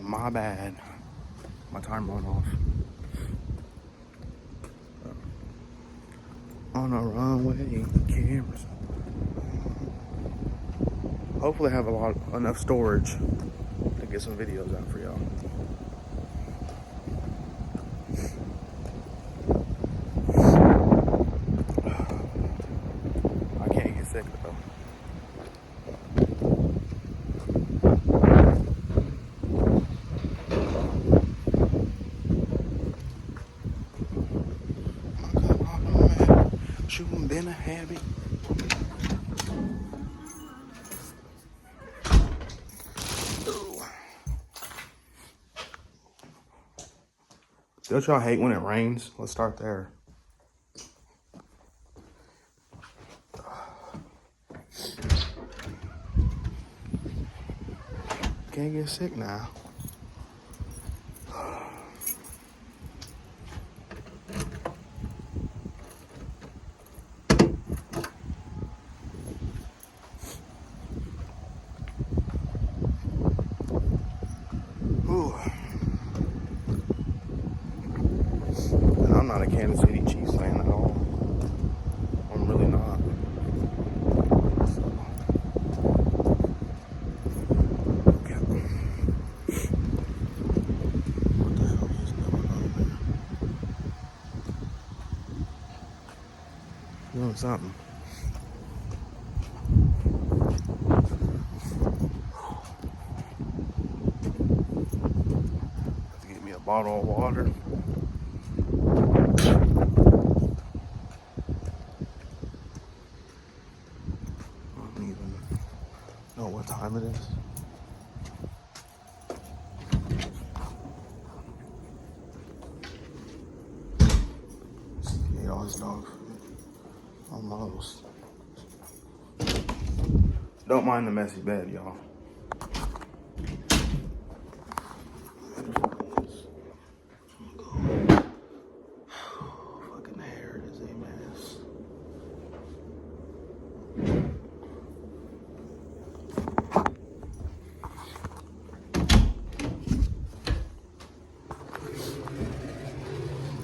My bad. My timer went off. On a runway, cameras. Hopefully I have enough storage to get some videos out for y'all. I can't get sick though. Shooting been a habit. Don't y'all hate when it rains? Let's start there. Can't get sick now. Ooh. And I'm not a Kansas City Chiefs fan at all. I'm really not. So, okay. What the hell is going on there? Doing something. Have to get me a bottle of water. I don't even know what time it is. He ate all his dog food. Almost. Don't mind the messy bed, y'all. Fucking hair is a mess.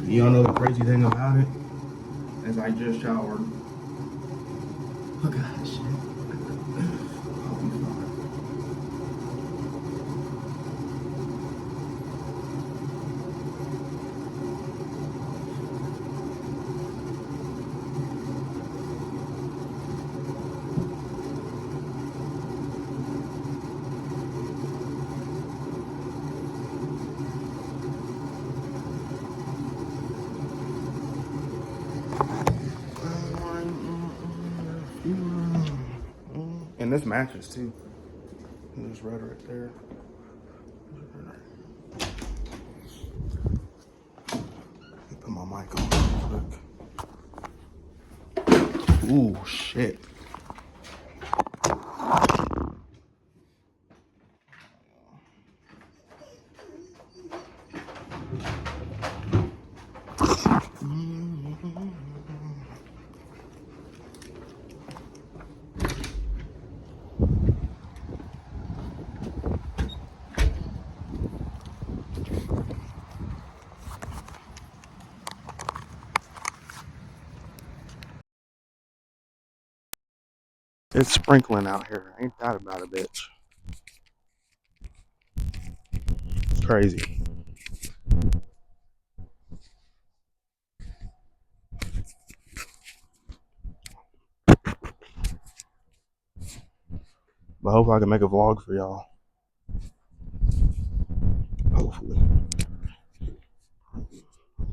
Y'all know the crazy thing about it is I just showered. Look at that shit. I'll be fine. And this matches too. There's red right there. Let me put my mic on real quick. Ooh, shit. It's sprinkling out here. Ain't that about a bitch? It's crazy. But I hope I can make a vlog for y'all. Hopefully.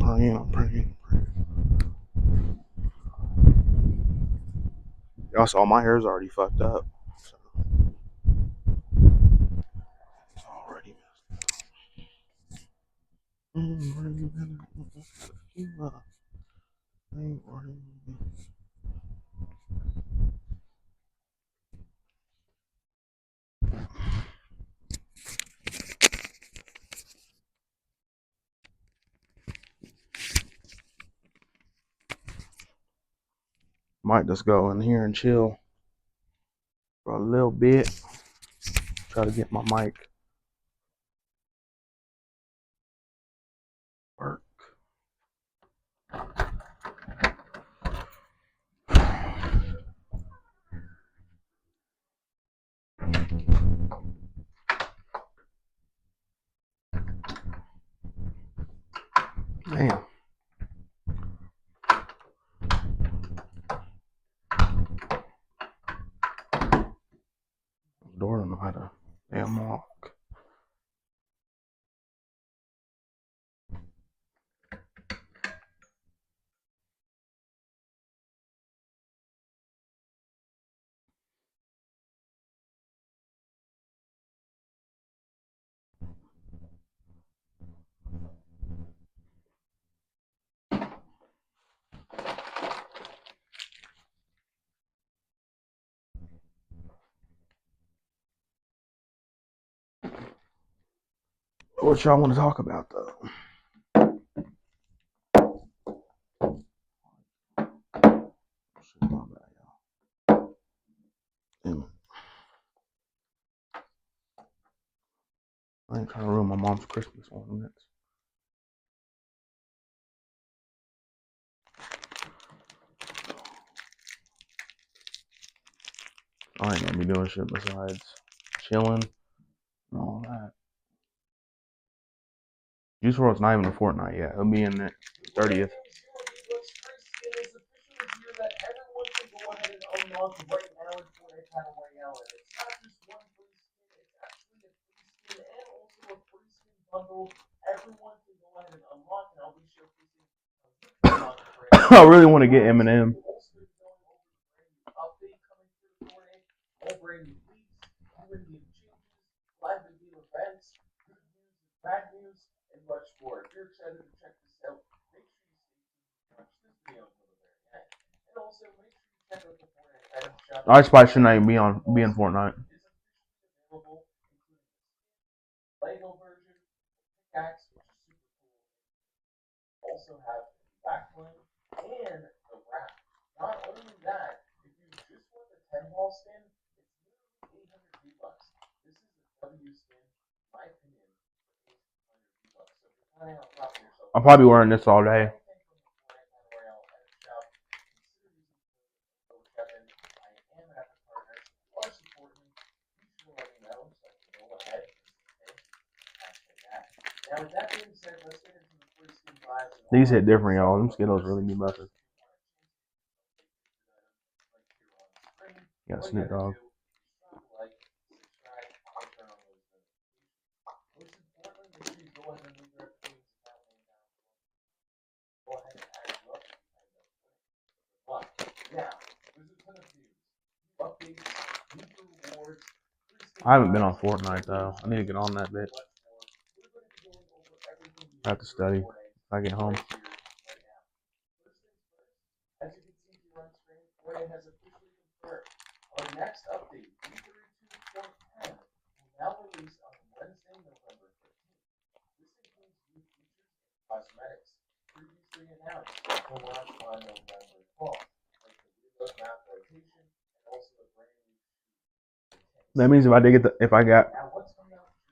I'm praying. Y'all saw my hair's already fucked up. So. It's already might just go in here and chill for a little bit. Try to get my mic What y'all want to talk about though? Shit, my bad, y'all. Damn it. I ain't trying to ruin my mom's Christmas ornaments. I ain't gonna be doing shit besides chilling and all that. Juice WRLD's not even a Fortnite yet. He'll be in the 30th. I really want to get Eminem. I probably shouldn't even be in Fortnite. I'll probably be wearing this all day. These hit different, y'all. Them Skittles really be busted. Got Snoop Dogg. I haven't been on Fortnite though. I need to get on that bitch. I have to study if I get home. That means if I got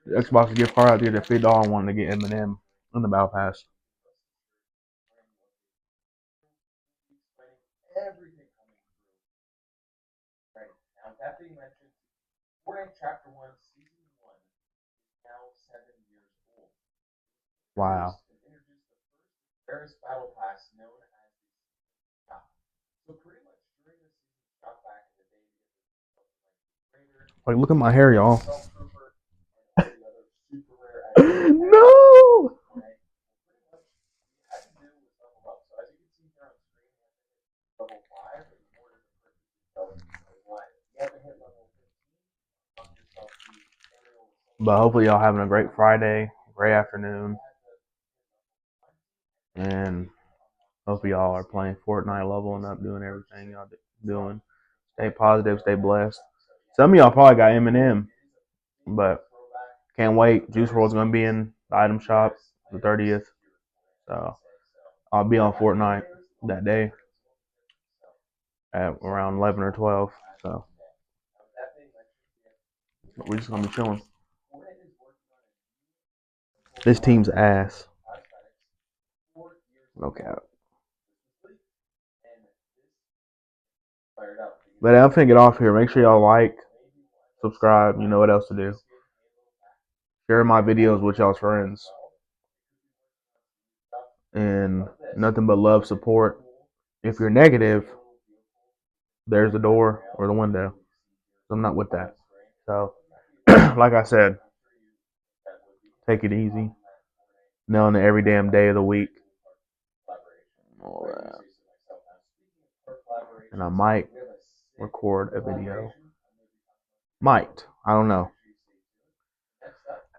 the Xbox gift card, I'd get a $50 one to get Eminem in the Battle Pass. Wow. Like, look at my hair, y'all. No! But hopefully y'all having a great Friday, great afternoon. And hopefully y'all are playing Fortnite, leveling up, doing everything y'all doing. Stay positive, stay blessed. Some of y'all probably got Eminem, but can't wait. Juice WRLD's going to be in the item shop the 30th. So I'll be on Fortnite that day at around 11 or 12. So we're just going to be chilling. This team's ass. No cap. But I'm finna get off here. Make sure y'all like, subscribe. You know what else to do. Share my videos with y'all's friends. And nothing but love, support. If you're negative, there's the door or the window. So I'm not with that. So, like I said, take it easy. Knowing that every damn day of the week. All that. And I might record a video. Might. I don't know.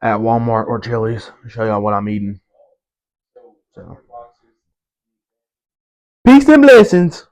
At Walmart or Chili's. Show y'all what I'm eating. So. Peace and blessings.